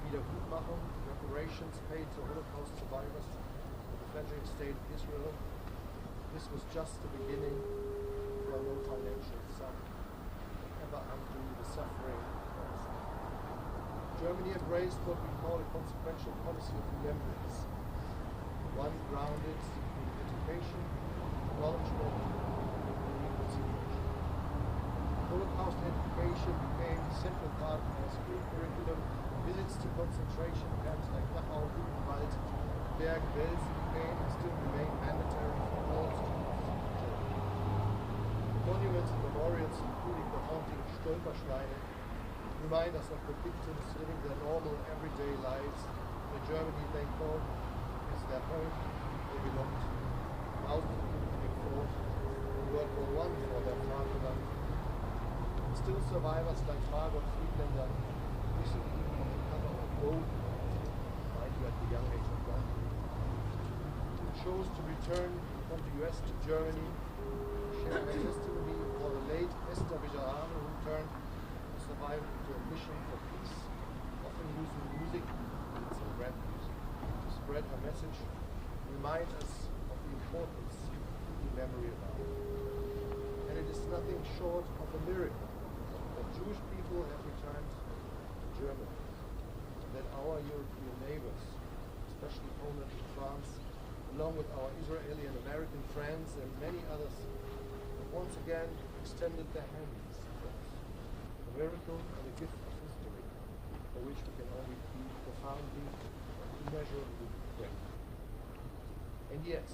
Wiedergutmachung, reparations paid to Holocaust survivors of the fledgling state of Israel. This was just the beginning, for no financial sum ever undo the suffering. Germany embraced what we call a consequential policy of remembrance, one grounded in education, acknowledgement, and reconciliation. Holocaust education became a central part of our school curriculum. Visits to concentration camps like Dachau, Buchenwald, Bergen-Belsen became and still remain mandatory for all students in Germany. Monuments and memorials, including the haunting Stolpersteine, remind us of the victims living their normal, everyday lives in a Germany they called as their home, they belonged. Thousands of people came forth in World War I for their fatherland. Still survivors like Margot Friedländer, recently on the cover of Vogue, mind you at the young age of 1, who chose to return from the US to Germany, share her testimony, or the late Esther Bejarano, who turned to survive into a mission for peace, often using music, and some rap music, to spread her message, remind us of the importance of the memory of our. And it is nothing short of a miracle that Jewish people have returned to Germany, that our European neighbors, especially Poland and France, along with our Israeli and American friends and many others, have once again extended their hands to us. A miracle and a gift of history, for which we can only be profoundly and immeasurably grateful. And yet,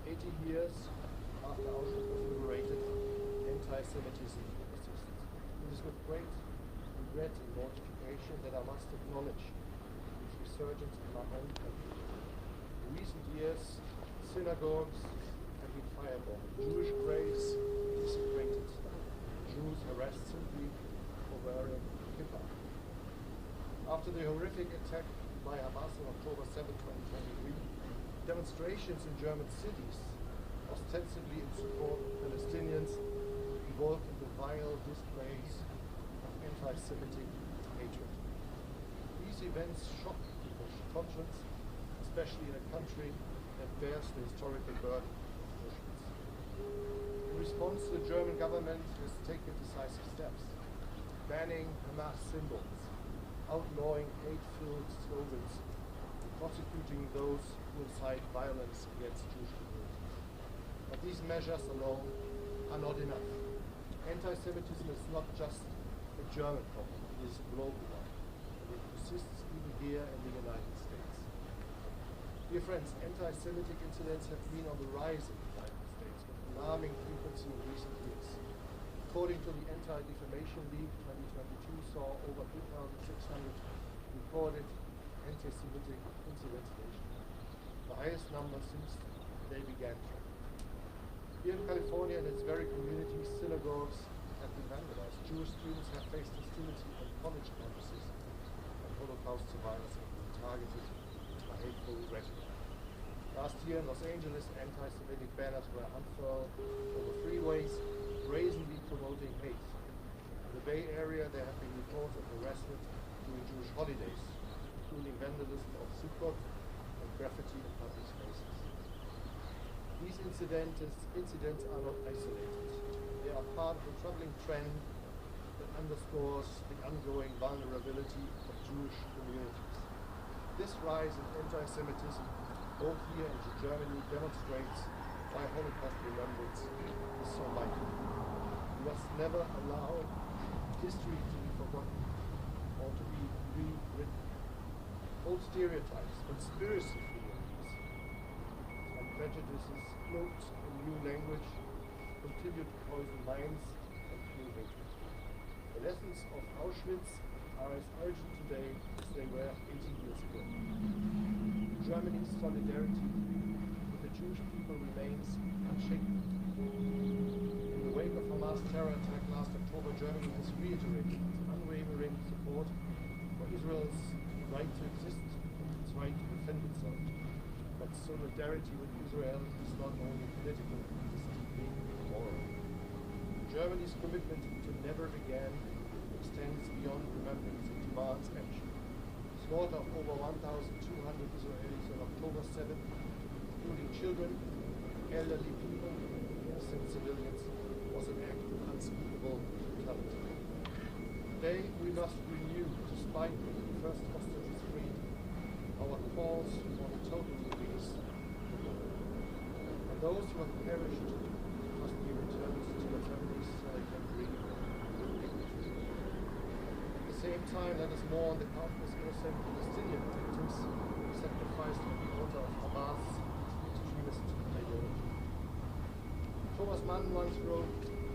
80 years after Auschwitz was liberated, anti-Semitism persists. It is with great regret and mortification that I must acknowledge its resurgence in my own country. In recent years, synagogues have been firebombed, Jewish graves desecrated, Jews harassed simply for wearing kippah. After the horrific attack by Hamas on October 7, 2023, demonstrations in German cities, ostensibly in support of Palestinians, evolved into vile displays of anti-Semitic hatred. These events shocked people's conscience, especially in a country that bears the historical burden of Auschwitz. In response, the German government has taken decisive steps, banning Hamas symbols, outlawing hate-filled slogans, and prosecuting those who incite violence against Jewish communities. But these measures alone are not enough. Anti-Semitism is not just a German problem, it is a global one, and it persists even here in the United States. Dear friends, anti-Semitic incidents have been on the rise in the United States with alarming frequency in recent years. According to the Anti-Defamation League, 2022 saw over 2,600 recorded anti-Semitic incidents nationwide, the highest number since they began. Here in California and its very community, synagogues have been vandalized. Jewish students have faced hostility on college campuses, and Holocaust survivors have been targeted by hateful rhetoric. Last year in Los Angeles, anti-Semitic banners were unfurled over freeways, brazenly promoting hate. In the Bay Area, there have been reports of harassment during Jewish holidays, including vandalism of Sukkot and graffiti in public spaces. These incidents are not isolated. They are part of a troubling trend that underscores the ongoing vulnerability of Jewish communities. This rise in anti-Semitism, both here and in Germany, demonstrates why Holocaust remembrance is so vital. We must never allow history to be forgotten or to be rewritten. Old stereotypes, conspiracy theories, and prejudices cloaked in new language continue to poison minds and fuel hatred. The lessons of Auschwitz are as urgent today as they were 80 years ago. Germany's solidarity with the Jewish people remains unshaken. In the wake of Hamas terror attack last October, Germany has reiterated its unwavering support for Israel's right to exist and its right to defend itself. But solidarity with Israel is not only political, it is deeply moral. Germany's commitment to never again extends beyond remembrance and demands action. slaughter of over 1,200 Israelis on October 7th, including children, elderly people, innocent civilians, was an act of unspeakable brutality. Today we must renew, despite the first hostages freed, our calls for the total release of the world. And those who have perished must be returned to their families so they can breathe with dignity. At the same time, let us mourn the countless innocent Palestinian victims sacrificed on the altar of Hamas' extremist ideology. Thomas Mann once wrote,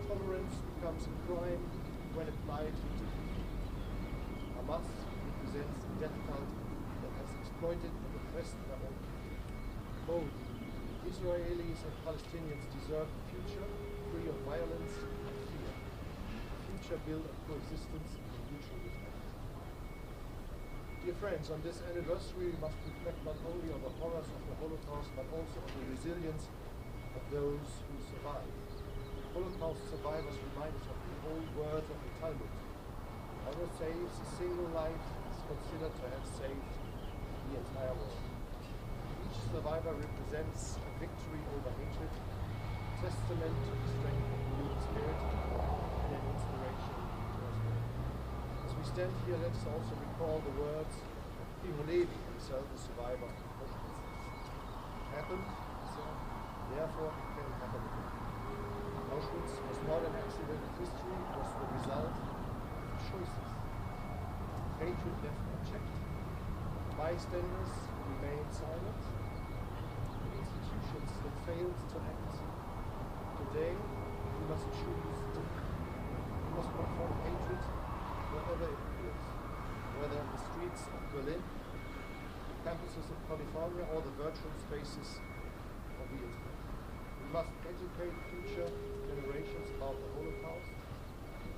"Tolerance becomes a crime when applied to people." Hamas represents a death cult that has exploited and oppressed their own people. Both Israelis and Palestinians deserve a future free of violence and fear, a future built of coexistence and mutual respect. Dear friends, on this anniversary we must reflect not only on the horrors of the Holocaust but also on the resilience of those who survived. Holocaust survivors remind us of the old words of the Talmud. Whoever saves a single life is considered to have saved the entire world. Each survivor represents a victory over hatred, a testament to the strength of the human spirit, and an inspiration to us all. As we stand here, let us also recall the words of Primo Levi, himself a survivor of Auschwitz. It happened, he said, therefore it can happen again. Auschwitz was not an accident of history, it was the result of choices. Hatred left unchecked, bystanders remained silent, institutions that failed to act. Today, we must choose differently. We must confront hatred wherever it appears, whether in the streets of Berlin, the campuses of California, or the virtual spaces of the internet. We must educate future generations about the Holocaust,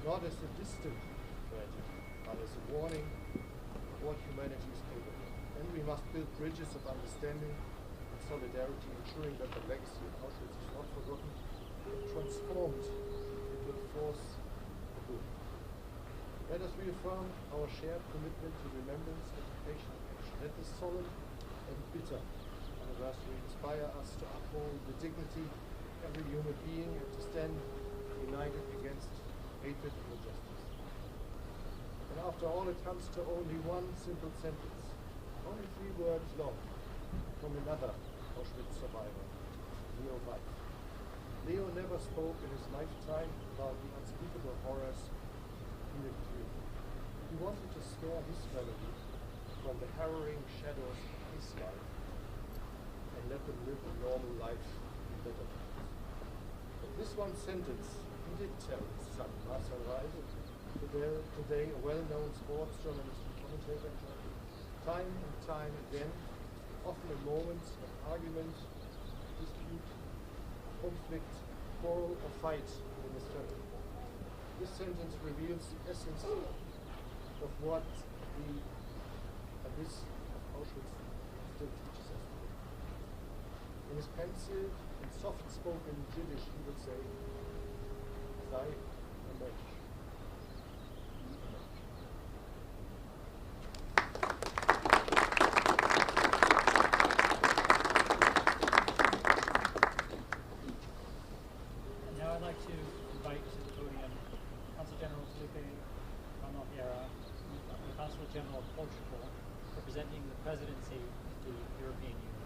not as a distant tragedy, but as a warning of what humanity is capable of. And we must build bridges of understanding and solidarity, ensuring that the legacy of Auschwitz is not forgotten, but transformed into a force for good. Let us reaffirm our shared commitment to remembrance, education, and action. Let this solemn and bitter anniversary inspire us to uphold the dignity of every human being and to stand united against hatred and injustice. And after all, it comes to only one simple sentence, only 3 words long, from another Auschwitz survivor, Leo Weif. Leo never spoke in his lifetime about the unspeakable horrors he lived through. He wanted to spare his family from the harrowing shadows of his life and let them live a normal life in better times. But this one sentence he did tell his son, Marcel Reise, today a well-known sports journalist and commentator, time and time again, often in moments of argument, dispute, conflict, quarrel, or fight in his family. This sentence reveals the essence of what the abyss of Auschwitz still teaches us today. In his pensive and soft-spoken Yiddish, he would say, "Sei ein Mensch." General of Portugal, representing the presidency of the European Union.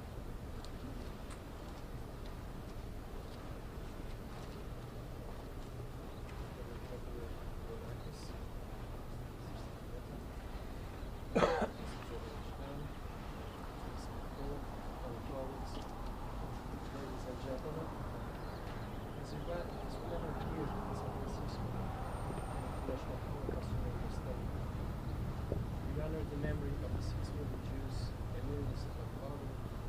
Ladies and gentlemen, as you never hear in San Francisco, International Holocaust Remembrance Day, we honor the memory of the 6 million Jews and millions of Armenians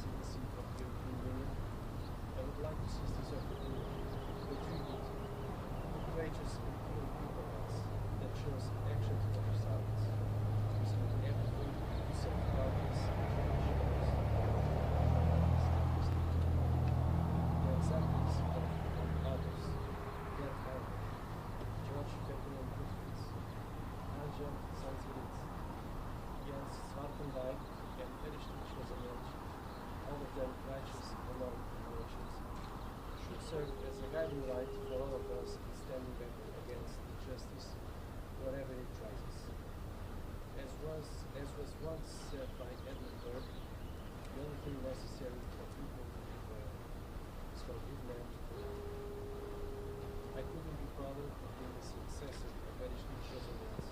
presidency of the European Union, I would like to seize this opportunity to tribute the courageous and clear people that shows action to their silence. We spend everything to safeguard this traditions. The examples of others, Gerd Heimer, George Ferdinand Kutwitz, Angel Sanskrit, Jens Zwartendijk, and Erich Rosenberg, all of them righteous and noble generations, should serve as a guiding light for all of us in standing back against injustice, wherever it rises. As was once said by Edmund Burke, the only thing necessary for people to be well is for good men to do it. I couldn't be prouder of being the successor of Erich Rosenberg,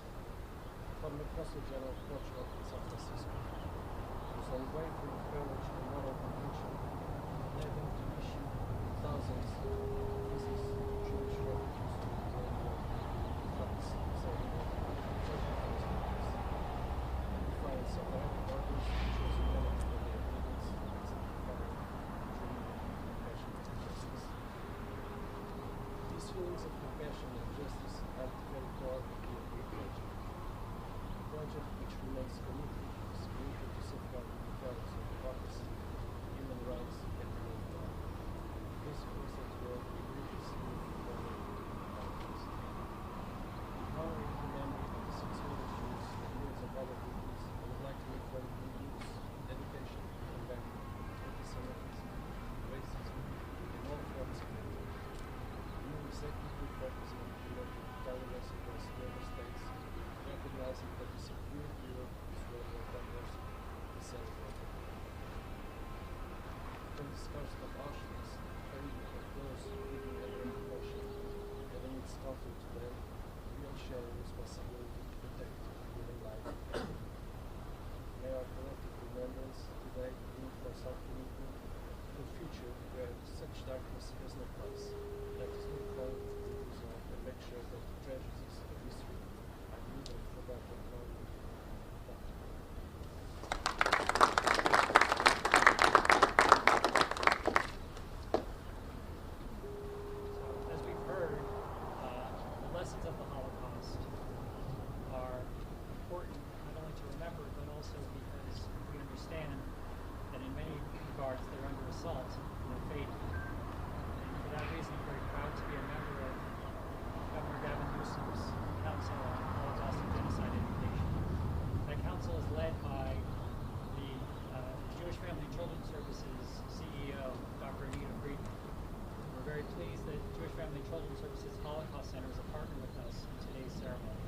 former Consul General of Portugal in San Francisco, whose unwavering courage and moral conviction led him to issue thousands of visas to Jewish refugees to the World War, France, saving them from torture and prisons. In defiance of Arab orders, chose humanity for their obedience as the power, dream, compassion, and justice. These feelings of compassion and justice are at the very core of the European project. A project which remains committed to safeguarding the values of democracy, human rights, and the rule of law. Principles that were religiously founded in the Holocaust. In honoring the memory of the 6 million Jews and millions of other victims, I would like to inform the news, education, and combating anti-Semitism, racism, and all forms of hatred. The new executive will focus on promoting tolerance across global states, recognizing that the secure Europe is where more diversity is celebrated. From the scars of Auschwitz, the failure of those living under occupation, and in its conflict today, we all share a responsibility to protect human life. May our collective remembrance today reinforce our commitment to a future where such darkness has no place. Let us move forward with resolve and make sure that the tragedies of history are neither forgotten nor repeated. Thank you. As we've heard, the lessons of the Holocaust are important not only to remember, but also because we understand that in many regards they're under assault and they're fading. And for that reason, I'm very proud to be a member of Governor Gavin Newsom's Council on Holocaust and Genocide Education. That council is led by the Jewish Family and Children's Services CEO, Dr. Anita Friedman. We're very pleased that Jewish Family and Children's Services Holocaust Center is a partner with us in today's ceremony.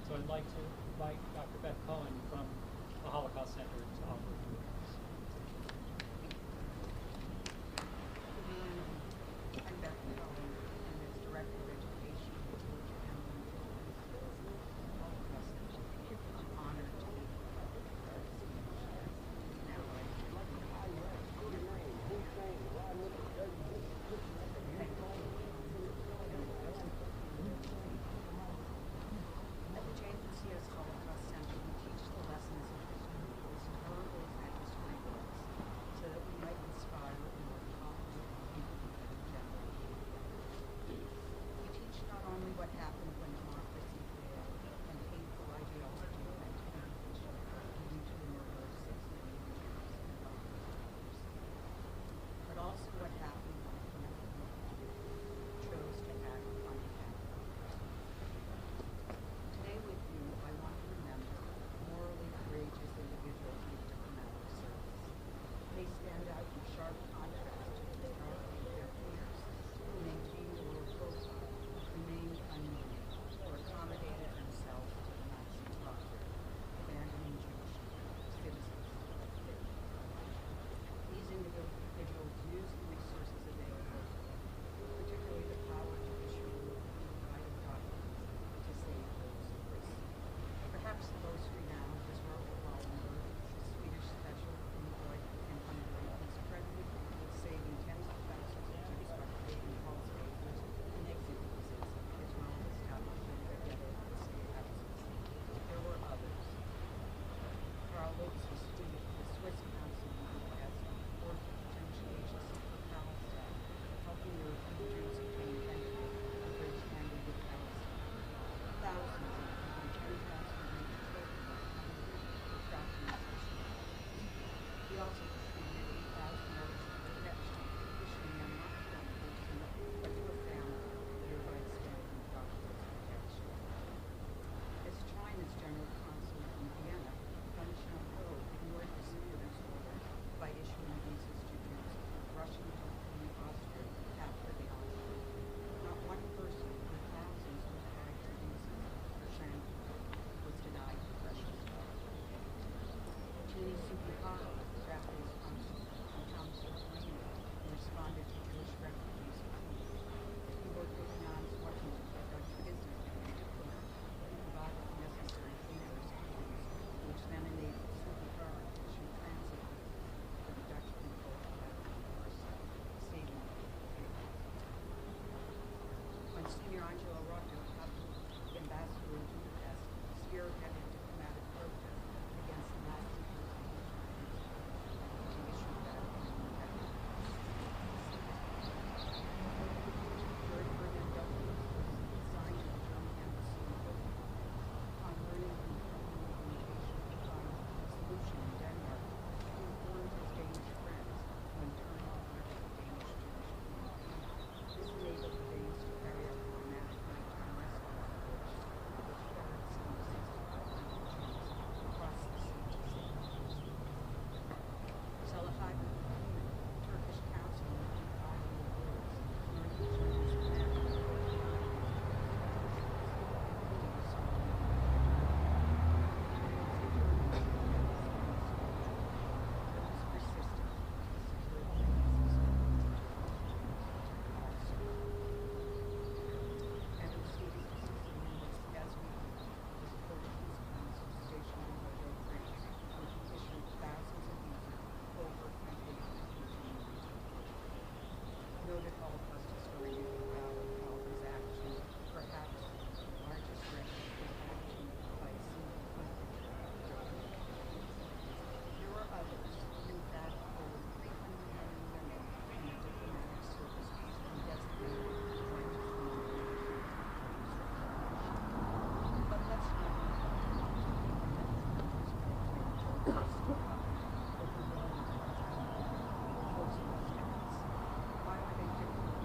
So I'd like to invite Dr. Beth Cohen from the Holocaust Center to offer a few remarks. I'm Beth Cohen, and as Director of Education at Jewish Family and Children's Services Holocaust Center. I'm honored to be part of this initiative. Now, at the JFCS Holocaust Center, we teach the lessons of history, historical Angelo Rotto, ambassador in Budapest, spearheaded diplomatic protest against Nazi he issued that George Bernard Duffy signed at the German embassy in Brooklyn. Upon learning of the communication to find a solution in Denmark, he informed his Danish friends to internally pressure the Danish Jewish community. This enabled the Danes to carry out dramatic nighttime rescue operations, which carried some 65 Jews across the sea to safety. Selahattin, Turkish council in the island of Rhodes, learned the Germans planned to noted Holocaust historian about how his action, perhaps the largest record of action by a single country. There were others. In fact, there were 300 men and women in the diplomatic service and designated to join the But let's not why were they different?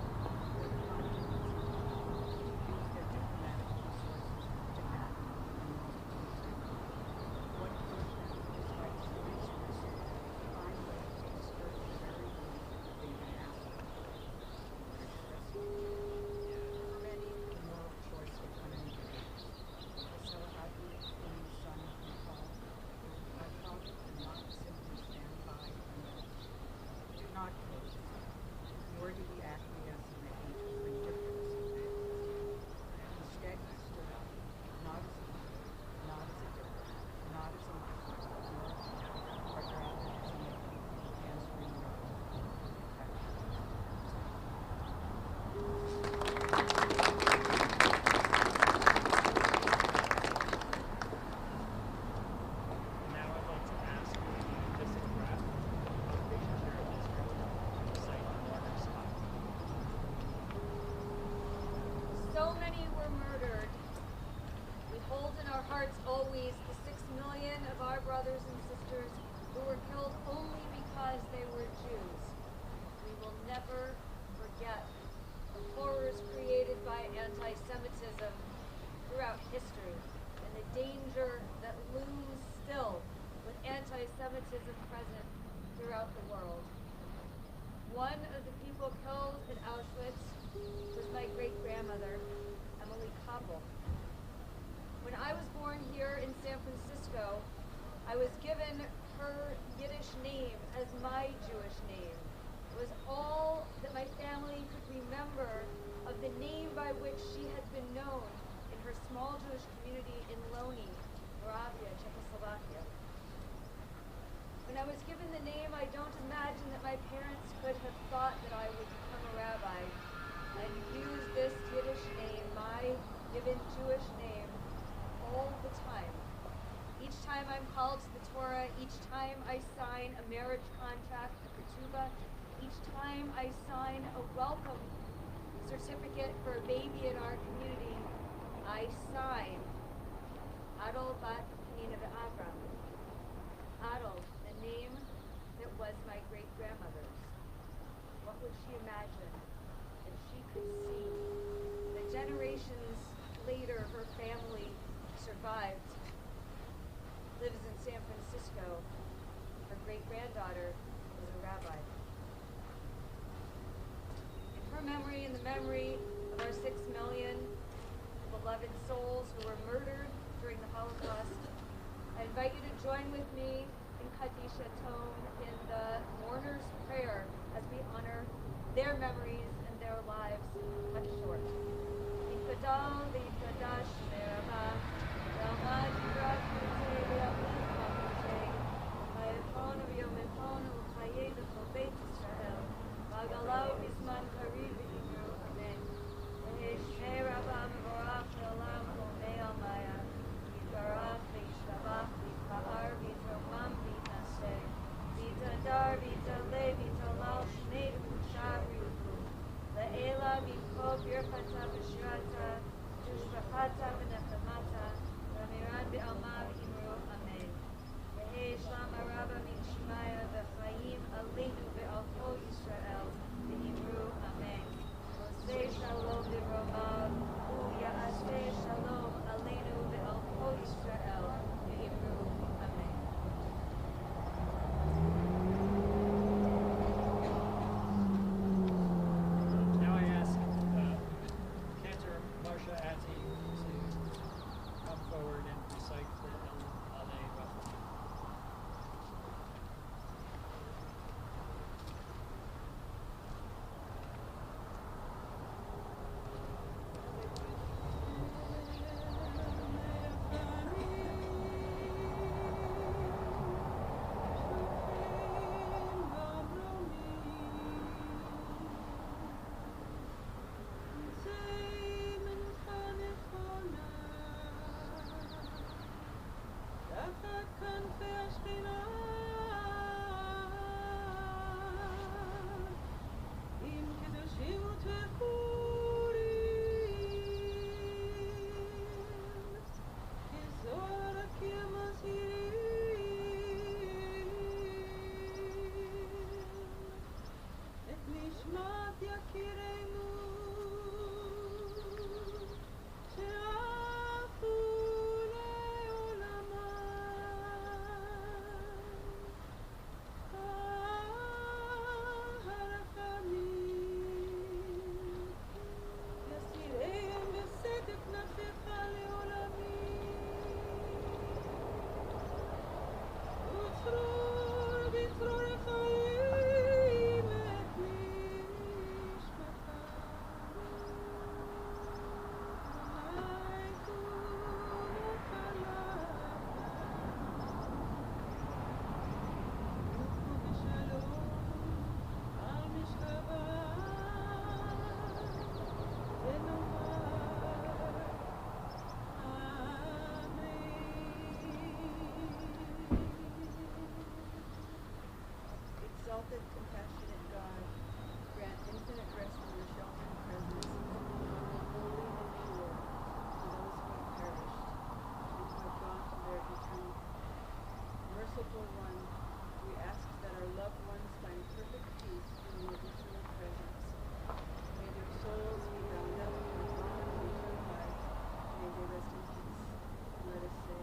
Their continents used their diplomatic resources to act on multitudes different. What pushed them, despite so much risk, to find ways to skirt the very rules they've been asked to rescue? For many, the moral choice was unambiguous. For Selahattin, when his son recalled, my father did not simply stand by and watch. Do not kill us. Nor did he acquiesce in the hate or indifference of men. Instead, he stood up, not as a leader, not as a diplomat, not as a migrant, nor a teacher, but rather as a man, answering no to Now I'd like to ask Vincent Graff, Foundation Chair of Israel, to recite the martyr's spot. So many were murdered. We hold in our hearts always the 6 million of our brothers and sisters who were killed only because they were Jews. We will never forget the horrors created by anti-Semitism throughout history and the danger that looms still with anti-Semitism present throughout the world. One of the people killed at Auschwitz was my great-grandmother, Emily Koppel. When I was born here in San Francisco, I was given her Yiddish name as my Jewish name. It was all that my family could remember of the name by which she had been known in her small Jewish community in Loni, Moravia, Czechoslovakia. When I was given the name, I don't imagine that my parents could have thought that I would become a rabbi and use this Yiddish name, my given Jewish name, all the time. Each time I'm called to the Torah, each time I sign a marriage contract, a ketubah, each time I sign a welcome certificate for a baby in our community, I sign Adol Bat Nina Avram. Adol, the name that was my great-grandmother's. What would she imagine if she could see that generations later her family survived, lives in San Francisco, her great-granddaughter was a rabbi. In her memory and the memory of our 6 million beloved souls who were murdered during the Holocaust, I invite you to join with me in Kaddish Tone in the mourner's prayer as we honor their memories and their lives cut short. Yikadal v'yikadash me'rama, Rama Yirach Yisrael Yisrael, Hayefon v'yomefon u'chayei v'chol Beit Yisrael, Magalau Bisman Kariv v'Yimru Amen. Shmei Rabba וישועתה, ושפחתה ונחמתה, ואמירן בעלמה ואמרו אמן. יהי שלום הרבה מן שמיא וחיים עלינו ועל כל ישראל, ואמרו אמן. ועושה שלום במרומיו, ויעשה שלום עלינו ועל כל ישראל, ואמרו אמן. Now I ask Cantor Marcia Atty to come forward and recite the El Ale Requiem. Exalted, compassionate God, grant infinite rest in your sheltering presence, holy and pure, to those who have perished and who have gone to their eternal home. Merciful One, we ask that our loved ones find perfect peace in your eternal presence. May their souls be bound up in the bond of eternal life. May they rest in peace. Let us say,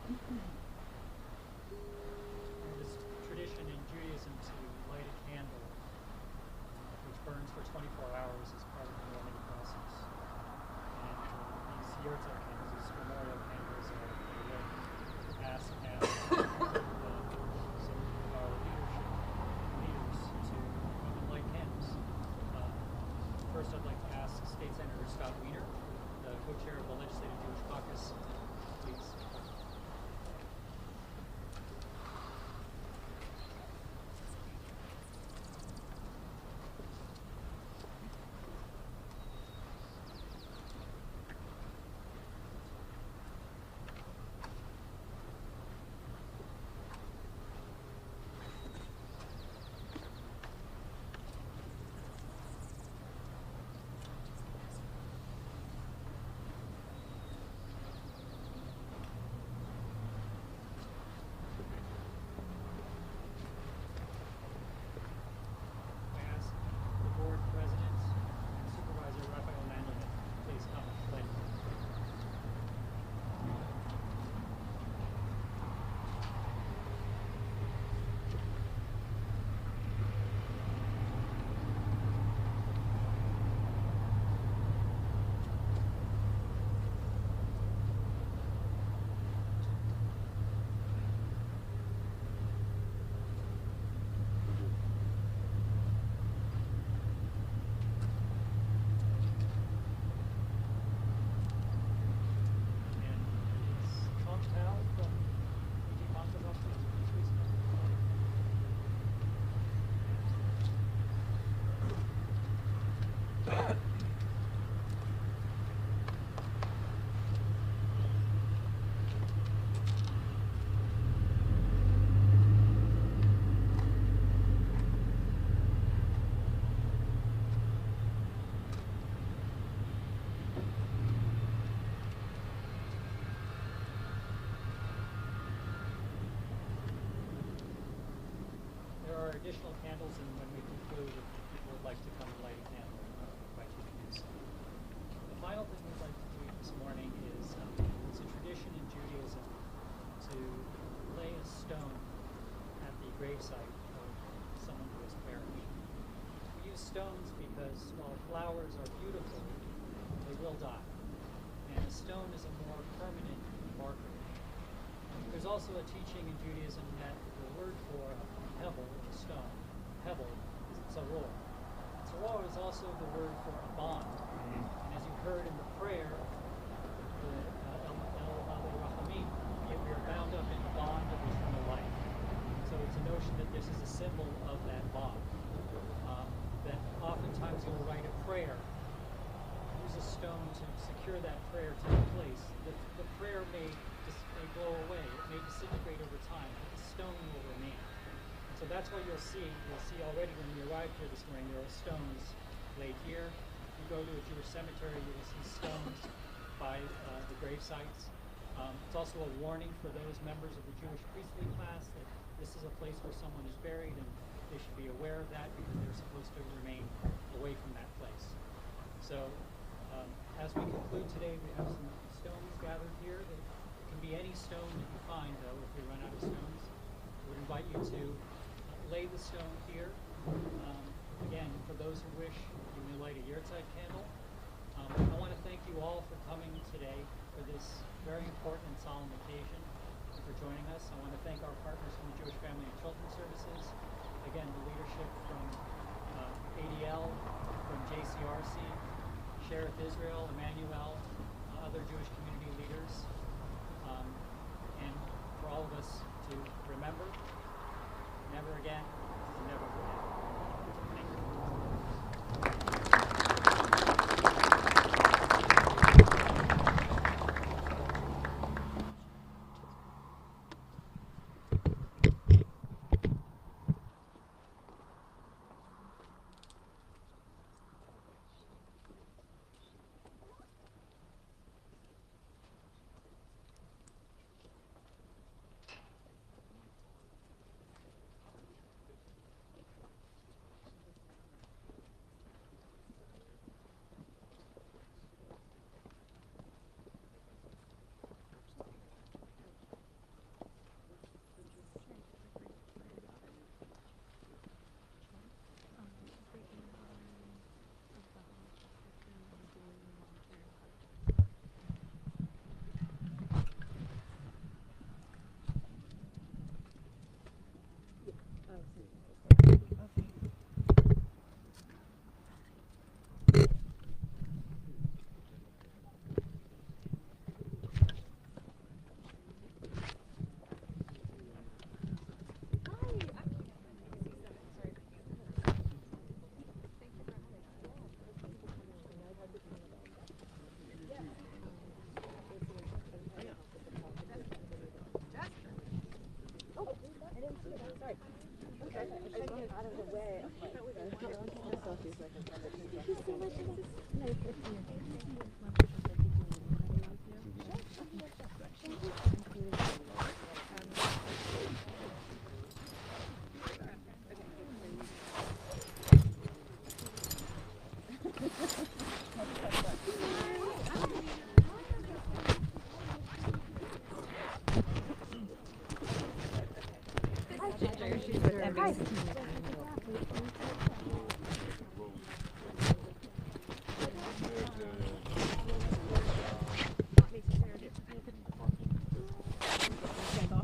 Amen. It is tradition in Judaism to light a candle, which burns for 24 hours as part of the mourning process. And these Yurta candles, these memorial candles, are lit. Ask some of our leaders to come and light candles. First, I'd like to ask State Senator Scott Wiener, the co-chair of the Legislative Jewish Caucus, please. additional candles, and when we conclude, if people would like to come and light a candle, I invite you to do so. The final thing we'd like to do this morning is, it's a tradition in Judaism to lay a stone at the gravesite of someone who has perished. We use stones because while flowers are beautiful, they will die. And a stone is a more permanent marker. There's also a teaching in Judaism that the word for a pebble, or a stone, pebble, is tzaror. Tzaror is also the word for a bond. And as you heard in the prayer, we are bound up in the bond of eternal life. So it's a notion that this is a symbol of that bond. That oftentimes you'll write a prayer, use a stone to secure that prayer to the place. The prayer may blow away, it may disintegrate over time, but the stone will remain. So that's what you'll see already when you arrived here this morning, there are stones laid here. If you go to a Jewish cemetery, you will see stones by the grave sites. It's also a warning for those members of the Jewish priestly class that this is a place where someone is buried, and they should be aware of that because they're supposed to remain away from that place. So as we conclude today, we have some stones gathered here. That can be any stone that you find, though, if we run out of stones. I would invite you to lay the stone here. Again, for those who wish, you may light a yahrzeit candle. I want to thank you all for coming today for this very important and solemn occasion, and for joining us. I want to thank our partners from the Jewish Family and Children's Services. Again, the leadership from ADL, from JCRC, Sheriff Israel, Emmanuel, other Jewish community leaders, and for all of us to remember, never again, and never forget. Thank you.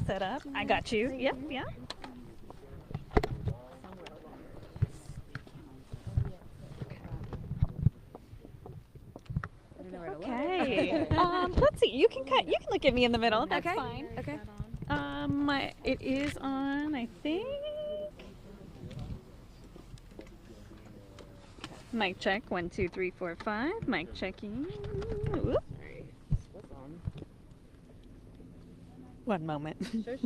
Set up. I got you. Yep, yeah. Okay. Let's see. You can look at me in the middle. That's fine. Okay. It is on, I think. Mic check. 1, 2, 3, 4, 5. Mic checking. Whoop. One moment. Sure.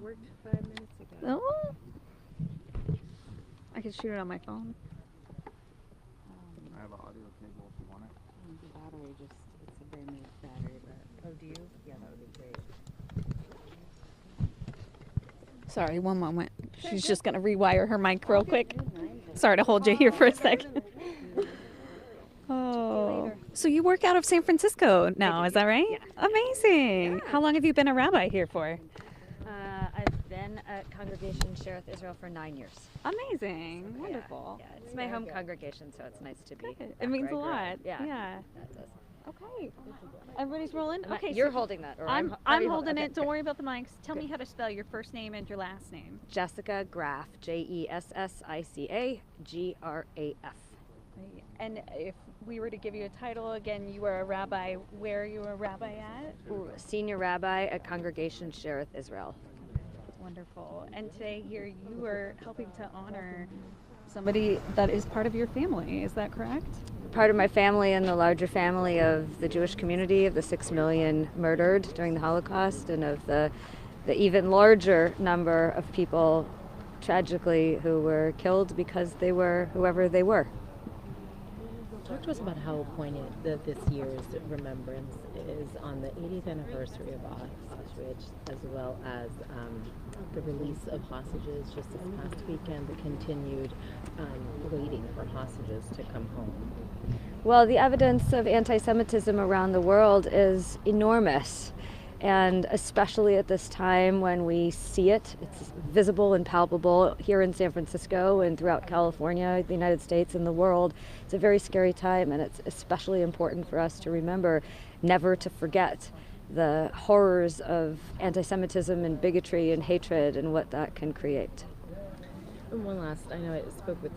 worked 5 minutes ago. Oh. I can shoot it on my phone. I have an audio cable if you want it. The battery just, it's a very nice battery, but, oh, do you? Yeah, that would be great. Sorry, one moment. She's just going to rewire her mic real quick. Sorry to hold you here for a sec. Oh. So you work out of San Francisco now, is that right? Yeah. Amazing. How long have you been a rabbi here for? I've been at Congregation Shereth Israel for 9 years. Amazing. Wonderful. Yeah, it's my home congregation, so it's nice to be. Good. back It means a where I grew lot. up. Yeah. Yeah. That does. Okay. Everybody's rolling? Am I- Okay. You're so holding that, or I'm are you holding okay, it. Don't good. worry about the mics. Tell me Good. how to spell your first name and your last name. Jessica Graff, Jessica-Graf. And if we were to give you a title again, you are a rabbi. Where are you a rabbi at? Senior rabbi at Congregation Shereth Israel. Wonderful. And today here you are helping to honor somebody that is part of your family. Is that correct? Part of my family and the larger family of the Jewish community, of the 6 million murdered during the Holocaust, and of the even larger number of people, tragically, who were killed because they were whoever they were. Talk to us about how poignant this year's remembrance is on the 80th anniversary of Auschwitz, as well as the release of hostages just this past weekend, the continued waiting for hostages to come home. Well, the evidence of anti-Semitism around the world is enormous. And especially at this time when we see it, it's visible and palpable here in San Francisco and throughout California, the United States, and the world. It's a very scary time, and it's especially important for us to remember never to forget the horrors of anti-Semitism and bigotry and hatred and what that can create. And one last, I know I spoke with